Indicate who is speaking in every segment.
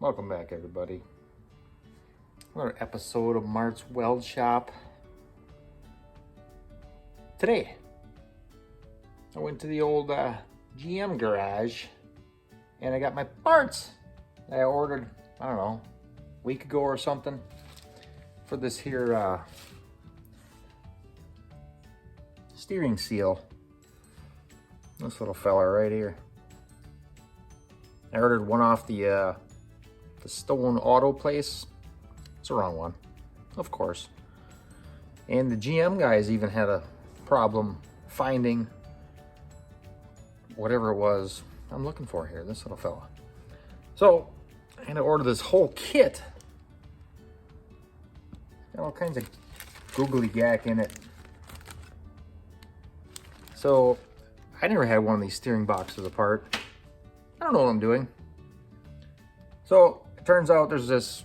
Speaker 1: Welcome back, everybody. Another episode of Marts Weld Shop. Today, I went to the old GM garage and I got my parts that I ordered, I don't know, a week ago or something for this here steering seal. This little fella right here. I ordered one off the Stone Auto place. It's the wrong one, of course. And the GM guys even had a problem finding whatever it was I'm looking for here, this little fella. So I had to order this whole kit. Got all kinds of googly gack in it. So I never had one of these steering boxes apart. I don't know what I'm doing. So it turns out there's this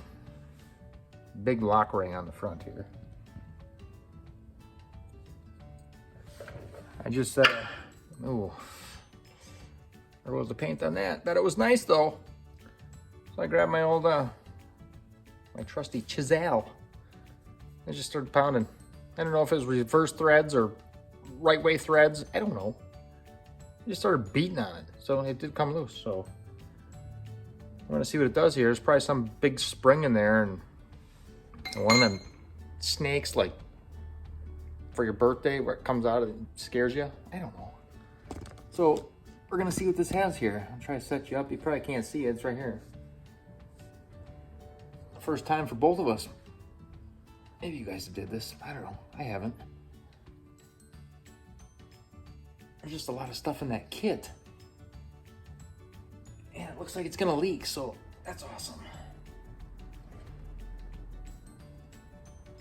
Speaker 1: big lock ring on the front here. I just oh, there was the paint on that. Bet it was nice though. So I grabbed my old my trusty chisel. I just started pounding. I don't know if it was reverse threads or right way threads. I don't know. I just started beating on it, so it did come loose. So I'm gonna see what it does here. There's probably some big spring in there, and one of them snakes, like for your birthday, where it comes out and scares you. I don't know. So we're gonna see what this has here. I'll try to set you up. You probably can't see it. It's right here. First time for both of us. Maybe you guys did this. I don't know. I haven't. There's just a lot of stuff in that kit. And it looks like it's gonna leak, so that's awesome.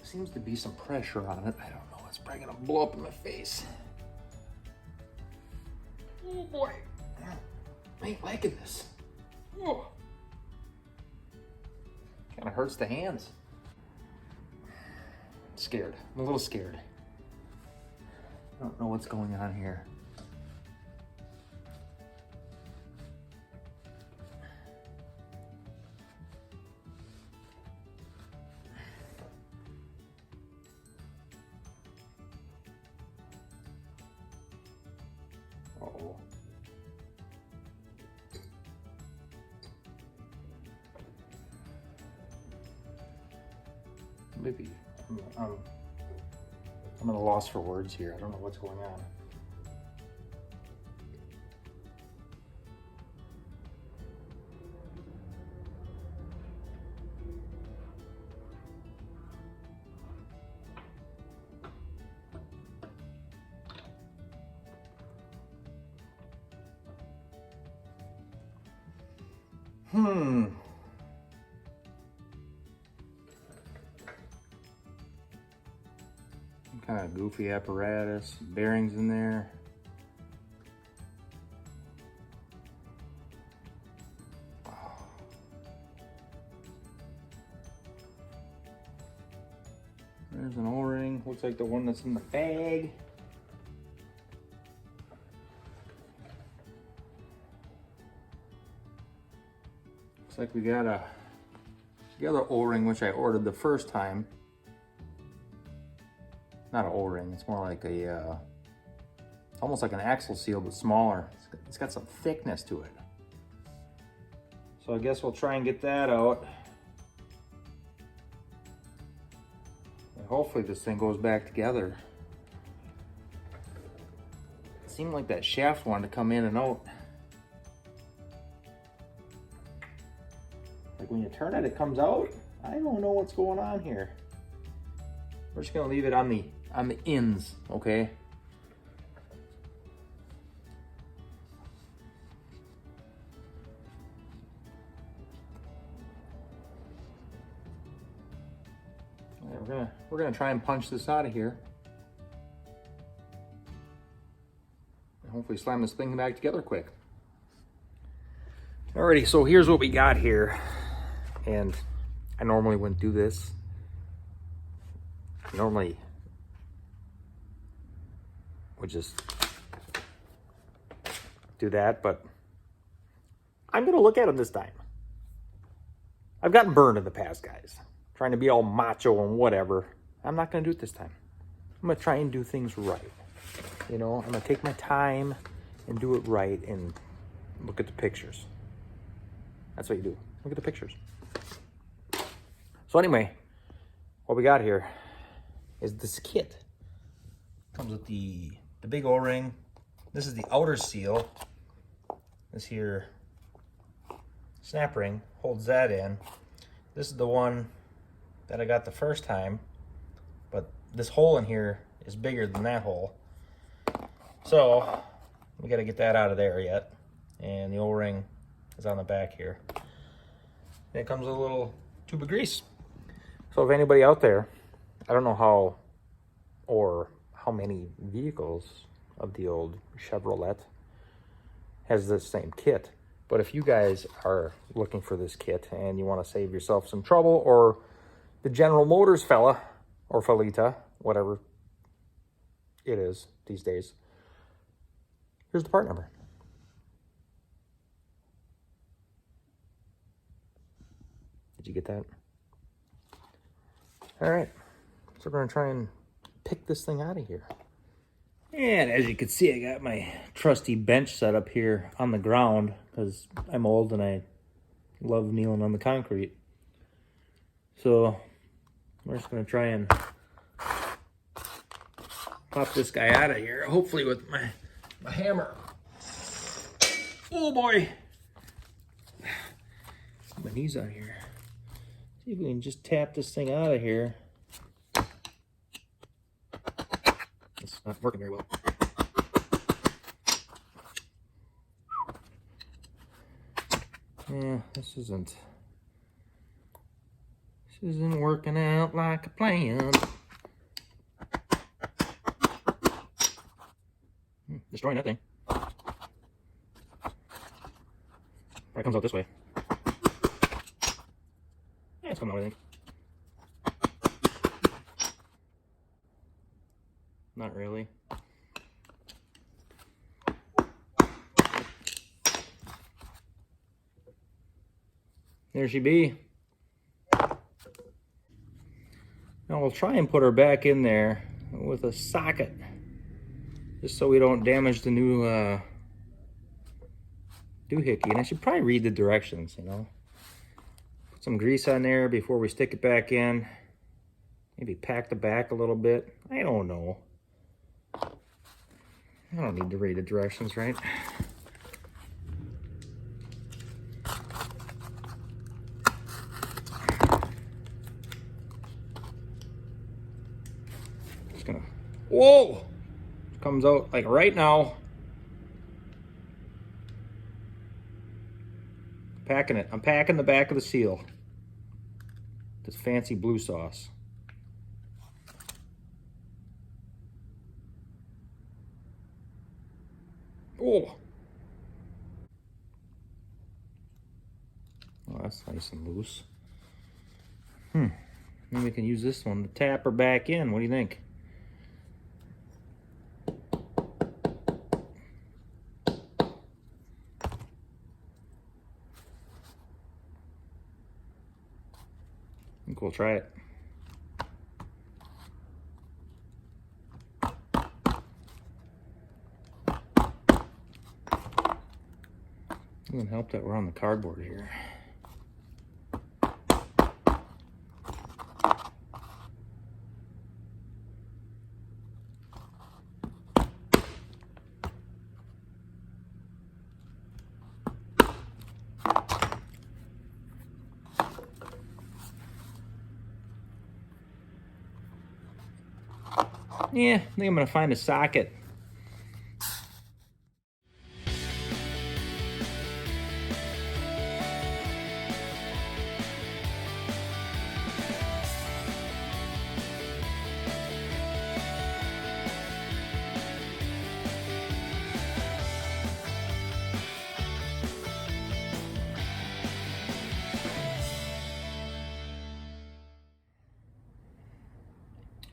Speaker 1: Seems to be some pressure on it. I don't know. It's probably gonna blow up in my face. Oh boy. I ain't liking this. Oh. Kinda hurts the hands. Scared. I'm a little scared. I don't know what's going on here. Uh-oh. Maybe I'm at a loss for words here. I don't know what's going on. Some kind of goofy apparatus, bearings in there. There's an O-ring, looks like the one that's in the bag. Looks like we got the other O-ring, which I ordered the first time. Not an O-ring, it's more like a, almost like an axle seal, but smaller. It's got some thickness to it. So I guess we'll try and get that out. And hopefully this thing goes back together. It seemed like that shaft wanted to come in and out. Like when you turn it, it comes out. I don't know what's going on here. We're just gonna leave it on the ends, okay? Right, we're gonna try and punch this out of here. And hopefully slam this thing back together quick. Alrighty, so here's what we got here. And I normally wouldn't do this. Normally would just do that, but I'm gonna look at them this time. I've gotten burned in the past, guys. Trying to be all macho and whatever. I'm not going to do it this time. I'm going to try and do things right. You know, I'm going to take my time and do it right and look at the pictures. That's what you do. Look at the pictures. So anyway, what we got here is this kit. Comes with the big O-ring. This is the outer seal. This here snap ring holds that in. This is the one that I got the first time, but this hole in here is bigger than that hole. So we got to get that out of there yet. And the O-ring is on the back here. And it comes with a little tube of grease. So if anybody out there, I don't know how or how many vehicles of the old Chevrolet has this same kit, but if you guys are looking for this kit and you want to save yourself some trouble, or the General Motors fella or Felita, whatever it is these days, here's the part number. Did you get that? All right, so we're gonna try and pick this thing out of here. And as you can see, I got my trusty bench set up here on the ground because I'm old and I love kneeling on the concrete. So we're just gonna try and pop this guy out of here, hopefully with my hammer. Oh boy! My knees on here. See if we can just tap this thing out of here. It's not working very well. Yeah, this isn't working out like a plan. Destroying that thing. Probably comes out this way. Yeah, it's coming out, I think. Not really. There she be. Now we'll try and put her back in there with a socket, just so we don't damage the new doohickey. And I should probably read the directions, you know. Put some grease on there before we stick it back in. Maybe pack the back a little bit. I don't know. I don't need to read the directions, right? Just gonna, whoa! Comes out like right now. Packing it. I'm packing the back of the seal. This fancy blue sauce. Oh! Oh, that's nice and loose. Maybe we can use this one to tap her back in. What do you think? I think we'll try it. Doesn't help that we're on the cardboard here. Yeah, I think I'm gonna find a socket.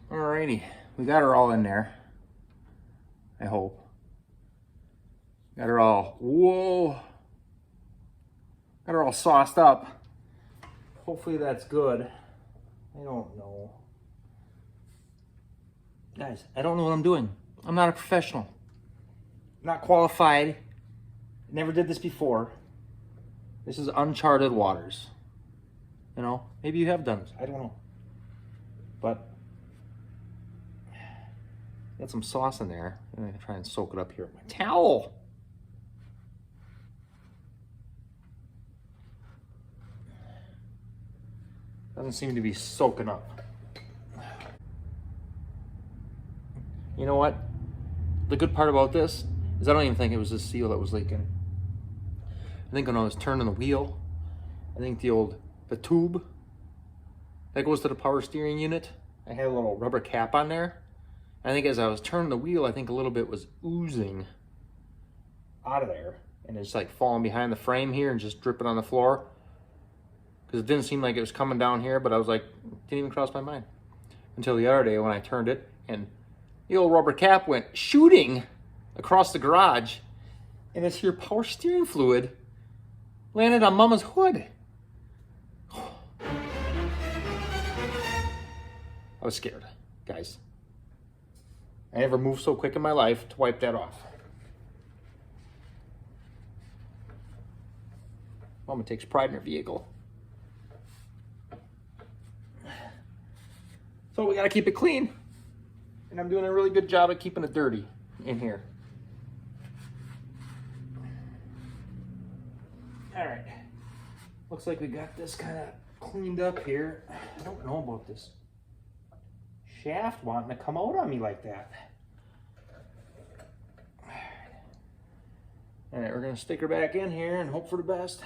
Speaker 1: Alrighty, we got her all in there. I hope. Got her all, whoa. Got her all sauced up. hopefully that's good. I don't know. Guys, I don't know what I'm doing. I'm not a professional. Not qualified. Never did this before. This is uncharted waters. You know, maybe you have done this. I don't know. But got some sauce in there. I'm gonna try and soak it up here with my towel. Doesn't seem to be soaking up. You know what? The good part about this is I don't even think it was the seal that was leaking. I think when I was turning the wheel, I think the tube that goes to the power steering unit, I had a little rubber cap on there. I think as I was turning the wheel, I think a little bit was oozing out of there. And it's like falling behind the frame here and just dripping on the floor. Because it didn't seem like it was coming down here, but I was like, didn't even cross my mind. Until the other day when I turned it and the old rubber cap went shooting across the garage. And this here power steering fluid landed on Mama's hood. I was scared, guys. I never moved so quick in my life to wipe that off. Mama takes pride in her vehicle. So we gotta keep it clean. And I'm doing a really good job at keeping it dirty in here. All right. Looks like we got this kind of cleaned up here. I don't know about this shaft wanting to come out on me like that. All right, we're gonna stick her back in here and hope for the best.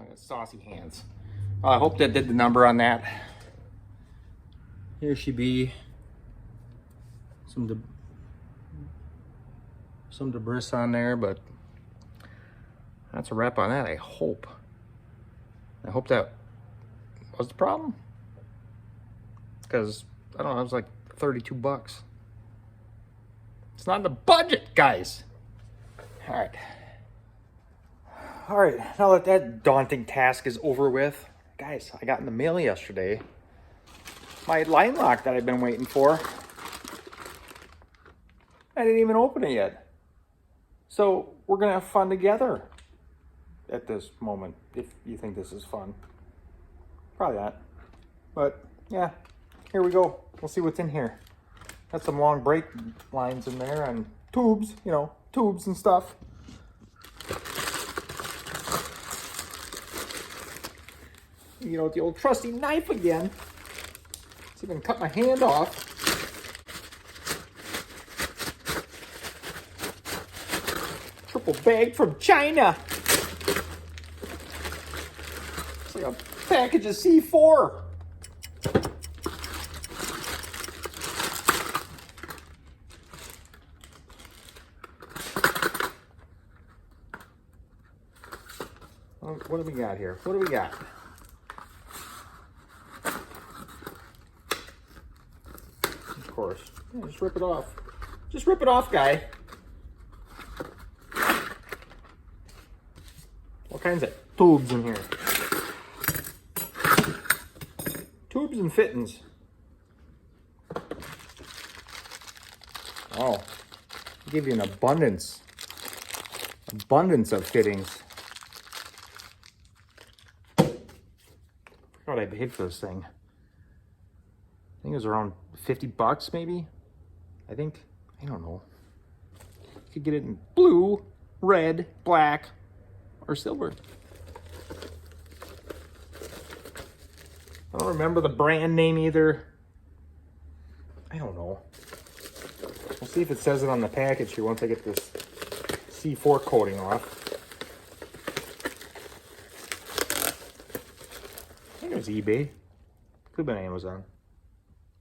Speaker 1: I got saucy hands. I hope that did the number on that. Here she be. Some debris on there, but that's a wrap on that. I hope that was the problem. Because I don't know, it was like 32 bucks. It's not in the budget, guys. All right. All right, now that that daunting task is over with, guys, I got in the mail yesterday my line lock that I've been waiting for. I didn't even open it yet. So we're gonna have fun together at this moment, if you think this is fun. Probably not. But yeah, here we go. We'll see what's in here. Got some long brake lines in there and tubes, you know, tubes and stuff. You know, the old trusty knife again. It's even cut my hand off. Triple bag from China. It's like a package of C4. What do we got here? What do we got? Of course. Yeah, just rip it off. Just rip it off, guy. All kinds of tubes in here. Tubes and fittings. Oh, give you an abundance of fittings. I forgot what I paid for this thing. I think it was around 50 bucks, maybe. I think. I don't know. You could get it in blue, red, black, or silver. I don't remember the brand name either. I don't know. see if it says it on the package here once I get this C4 coating off. I think it was eBay. Could have been Amazon.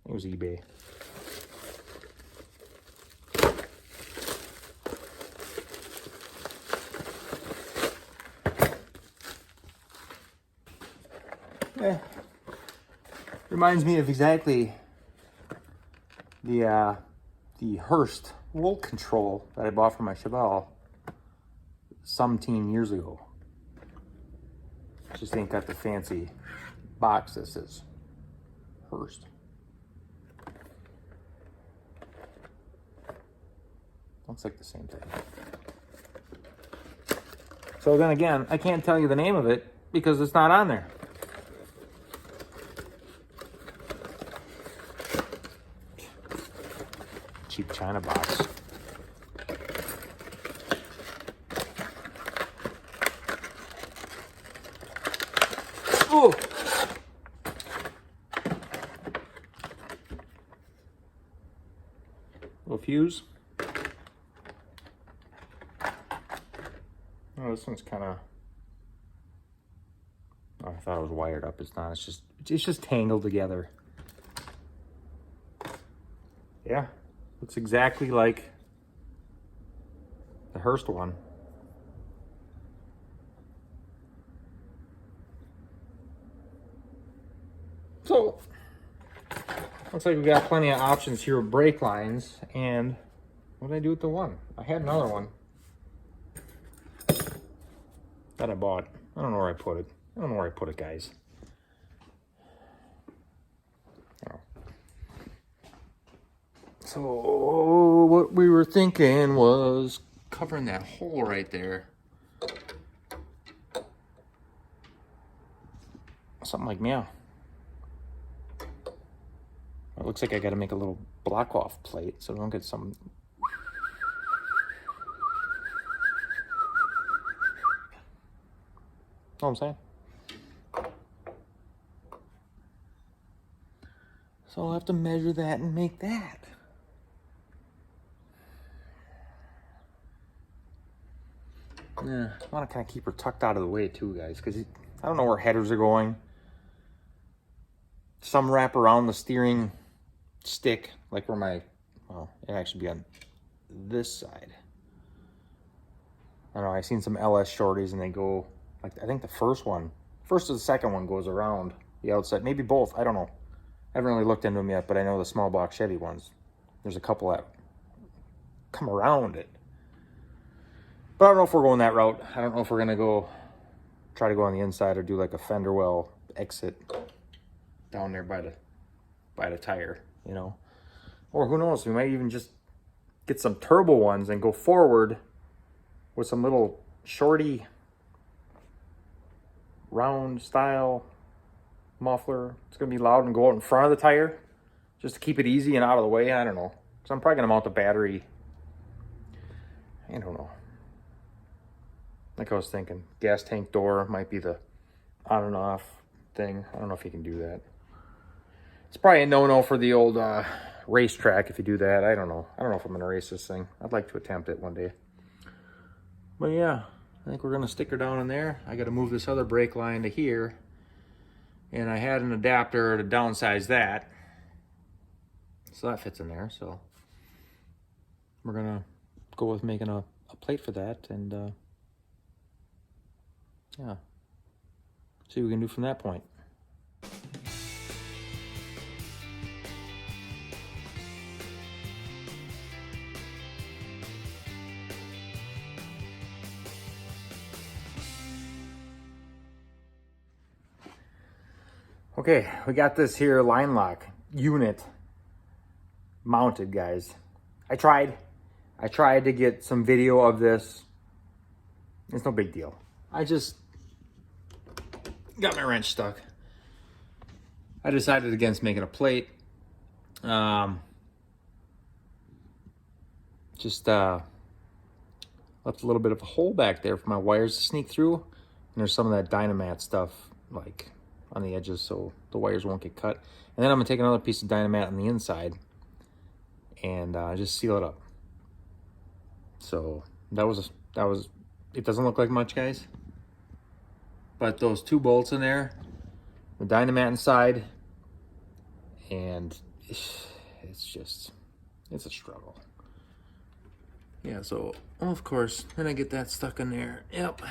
Speaker 1: I think it was eBay. Yeah. Reminds me of exactly the Hurst roll control that I bought for my Chevelle some years ago. Just ain't got the fancy box that says Hurst. Looks like the same thing. So then again, I can't tell you the name of it because it's not on there. Cheap China box. Oh! Little fuse. Oh, this one's kind of. Oh, I thought it was wired up. It's not. It's just tangled together. Yeah, looks exactly like the Hurst one. So, looks like we got plenty of options here with brake lines. And what did I do with the one? I had another one that I bought. I don't know where I put it. I don't know where I put it, guys. Oh. So, what we were thinking was covering that hole right there. Something like meow. It looks like I got to make a little block off plate so I don't get some. Know what I'm saying? So I'll have to measure that and make that. Yeah, I want to kind of keep her tucked out of the way too, guys, because I don't know where headers are going. Some wrap around the steering stick, like where my, well, it actually be on this side. I don't know, I've seen some LS shorties and they go, like, I think the first or the second one goes around the outside. Maybe both, I don't know. I haven't really looked into them yet, but I know the small block Chevy ones, there's a couple that come around it. But I don't know if we're going that route. I don't know if we're gonna try to go on the inside or do like a fender well exit down there by the tire, you know. Or who knows, we might even just get some turbo ones and go forward with some little shorty round style muffler. It's gonna be loud and go out in front of the tire just to keep it easy and out of the way. I don't know. So I'm probably gonna mount the battery. I don't know. Like I was thinking, gas tank door might be the on and off thing. I don't know if you can do that. It's probably a no-no for the old racetrack if you do that. I don't know. I don't know if I'm gonna race this thing. I'd like to attempt it one day. But yeah, I think we're gonna stick her down in there. I gotta move this other brake line to here. And I had an adapter to downsize that. So that fits in there. So we're gonna go with making a plate for that and yeah, see what we can do from that point. Okay, we got this here line lock unit mounted, guys. I tried to get some video of this. It's no big deal. I just got my wrench stuck. I decided against making a plate. Just left a little bit of a hole back there for my wires to sneak through. And there's some of that Dynamat stuff like on the edges so the wires won't get cut. And then I'm gonna take another piece of Dynamat on the inside and just seal it up. So that was, it doesn't look like much, guys, but those 2 bolts in there, the Dynamat inside, and it's just, it's a struggle. Yeah, so of course, then I get that stuck in there. Yep.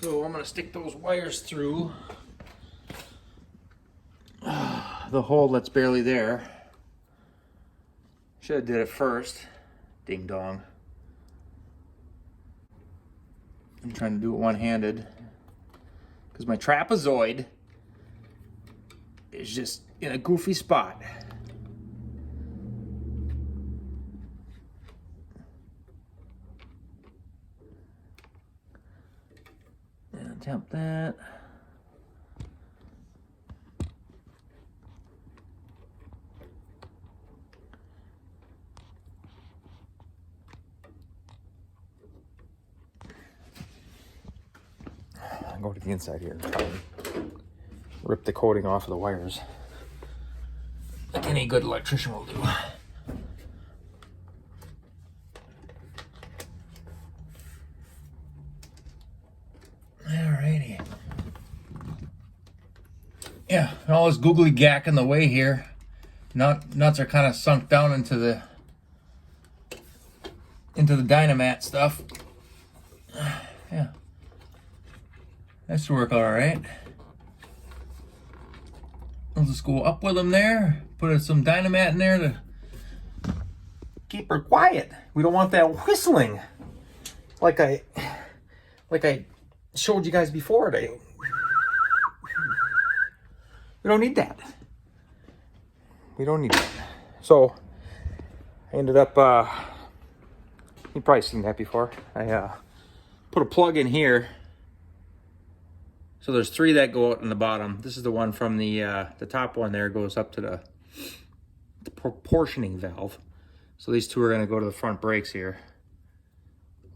Speaker 1: So I'm gonna stick those wires through the hole that's barely there. Should have did it first. Ding dong. I'm trying to do it one-handed because my trapezoid is just in a goofy spot. And attempt that. I'll go to the inside here and try and rip the coating off of the wires, like any good electrician will do. Alrighty. Yeah, all this googly gack in the way here. Nuts are kind of sunk down into the Dynamat stuff. Yeah, that should work all right. I'll just go up with them there. Put some Dynamat in there to keep her quiet. We don't want that whistling, like I showed you guys before. We don't need that. We don't need that. So I ended up, you've probably seen that before. I put a plug in here. So there's 3 that go out in the bottom. This is the one from the top one there goes up to the proportioning valve. So these 2 are gonna go to the front brakes here.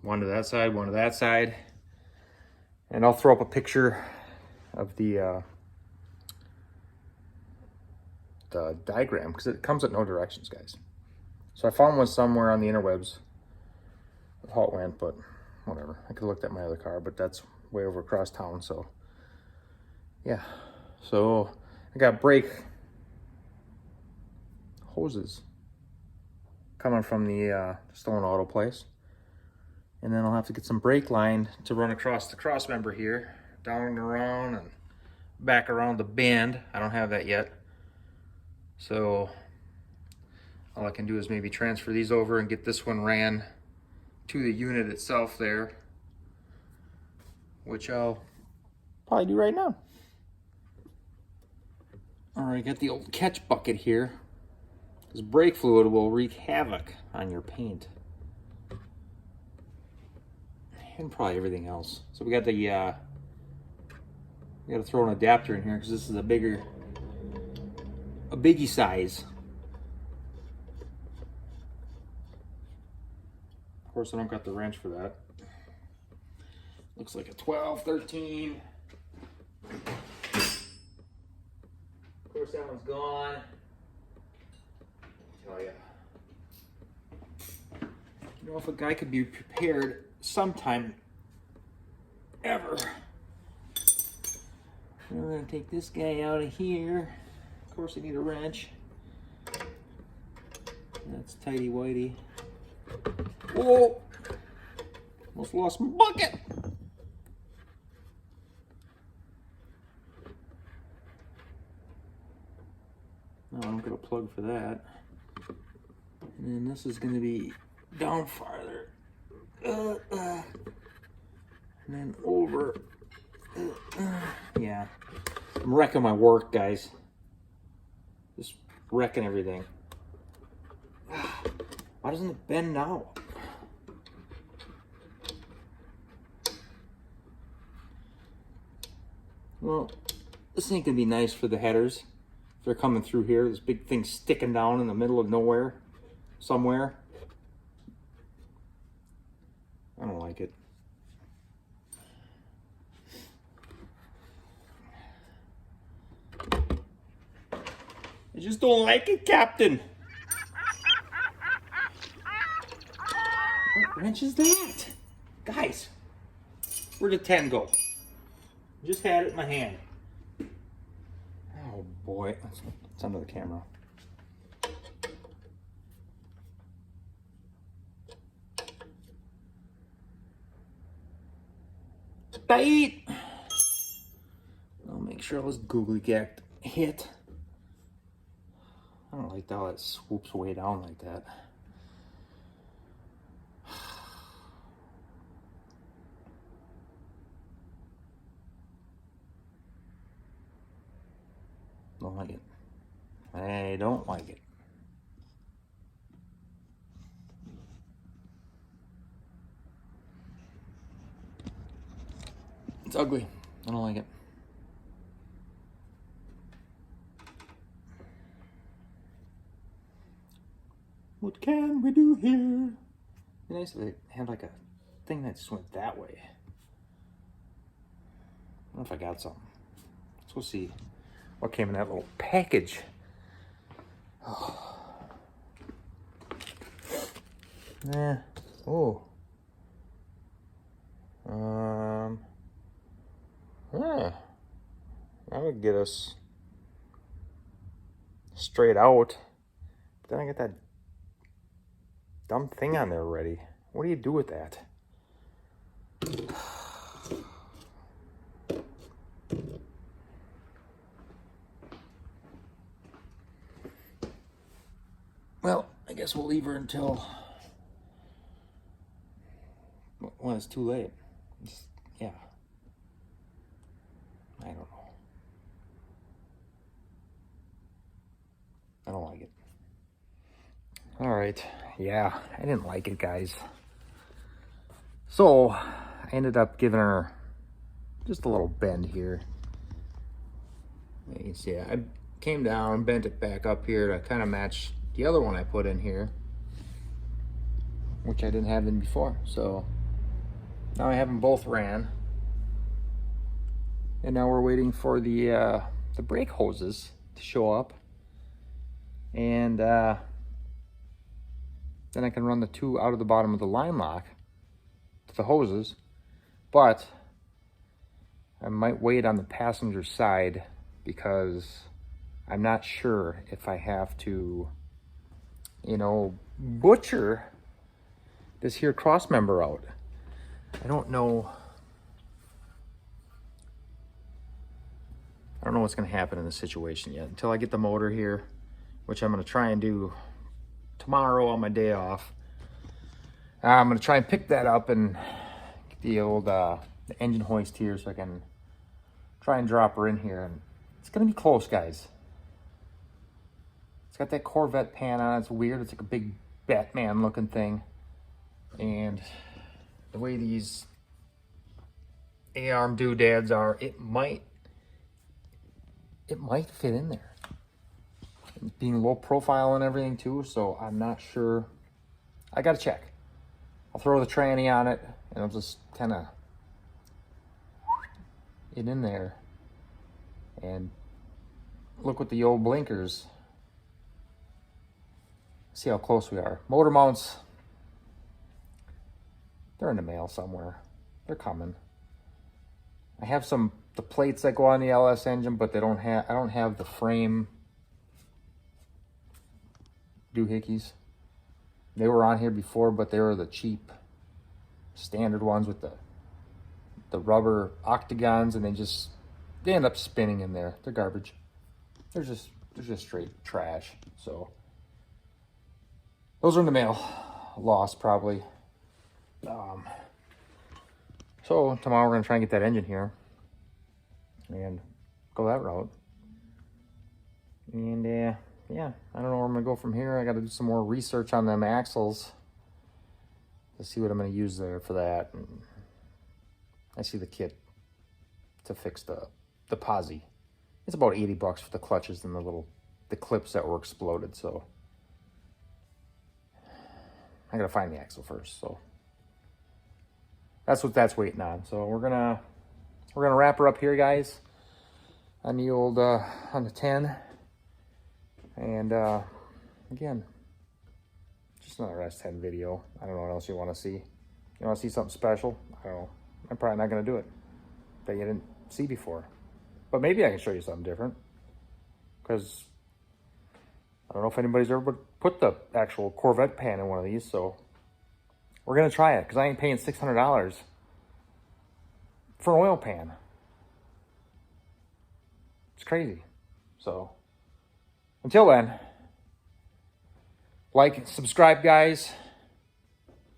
Speaker 1: One to that side, one to that side. And I'll throw up a picture of the diagram because it comes at no directions, guys. So I found one somewhere on the interwebs of how it went, but whatever. I could have looked at my other car, but that's way over across town, so yeah. So I got brake hoses coming from the Stone Auto place, and then I'll have to get some brake line to run across the cross member here, down and around and back around the bend. I don't have that yet, so all I can do is maybe transfer these over and get this one ran to the unit itself there, which I'll probably do right now. All right, got the old catch bucket here, because brake fluid will wreak havoc on your paint and probably everything else. So we got the we got to throw an adapter in here because this is a biggie size. Of course, I don't got the wrench for that. Looks like a 12, 13. Of course, that one's gone. Tell ya. You know, if a guy could be prepared sometime ever. We're gonna take this guy out of here. Of course, I need a wrench. That's tighty whitey. Whoa! Almost lost my bucket. No, I don't get a plug for that. And then this is going to be down farther. And then over. Yeah. I'm wrecking my work, guys. Just wrecking everything. Why doesn't it bend now? Well, this ain't gonna be nice for the headers. If they're coming through here, this big thing sticking down in the middle of nowhere, somewhere. I don't like it. just don't like it, Captain. What wrench is that? Guys, where'd the 10 go? Just had it in my hand. Oh boy, it's under the camera. Tight. I'll make sure this googly get hit. I don't like how it swoops way down like that. Don't like it. I don't like it. It's ugly. I don't like it. What can we do here? It'd be nice if they had like a thing that just went that way. I don't know if I got something. Let's go see what came in that little package. Oh. Oh. That would get us straight out. But then I get that dumb thing on there already. What do you do with that? Well, I guess we'll leave her until when it's too late. Yeah. I don't know. I don't like it. All right. Yeah, I didn't like it, guys. So I ended up giving her just a little bend here. You can see I came down, bent it back up here to kind of match the other one I put in here, which I didn't have in before. So now I have them both ran. And now we're waiting for the brake hoses to show up. And then I can run the two out of the bottom of the line lock to the hoses. But I might wait on the passenger side because I'm not sure if I have to, you know, butcher this here cross member out. I don't know. I don't know what's going to happen in this situation yet until I get the motor here, which I'm going to try and do tomorrow on my day off. I'm going to try and pick that up and get the old the engine hoist here so I can try and drop her in here. And it's going to be close, guys. It's got that Corvette pan on it. It's weird. It's like a big Batman looking thing. And the way these A-arm doodads are, it might fit in there. It's being low profile and everything too, so I'm not sure. I gotta check. I'll throw the tranny on it and I'll just kind of get in there and look with the old blinkers. See how close we are. Motor mounts, they're in the mail somewhere. They're coming. I have the plates that go on the LS engine, but I don't have the frame doohickeys. They were on here before, but they were the cheap standard ones with the rubber octagons, and they end up spinning in there. They're garbage. They're just straight trash. So those are in the mail. Lost probably. So tomorrow we're gonna try and get that engine here and go that route. And yeah, I don't know where I'm gonna go from here. I gotta do some more research on them axles to see what I'm gonna use there for that. And I see the kit to fix the posi. It's about $80 for the clutches and the clips that were exploded. So I gotta find the axle first. So that's what that's waiting on. So we're gonna wrap her up here, guys, on the old on the 10. And again, just another S10 video. I don't know what else you want to see. You want to see something special? I don't know. I'm probably not going to do it that you didn't see before. But maybe I can show you something different. Because I don't know if anybody's ever put the actual Corvette pan in one of these. So we're going to try it. Because I ain't paying $600 for an oil pan. It's crazy. So until then, like, subscribe, guys.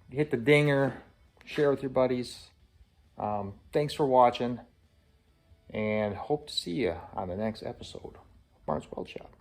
Speaker 1: Hit the dinger. Share with your buddies. Thanks for watching. And hope to see you on the next episode of Marts Weld Shop.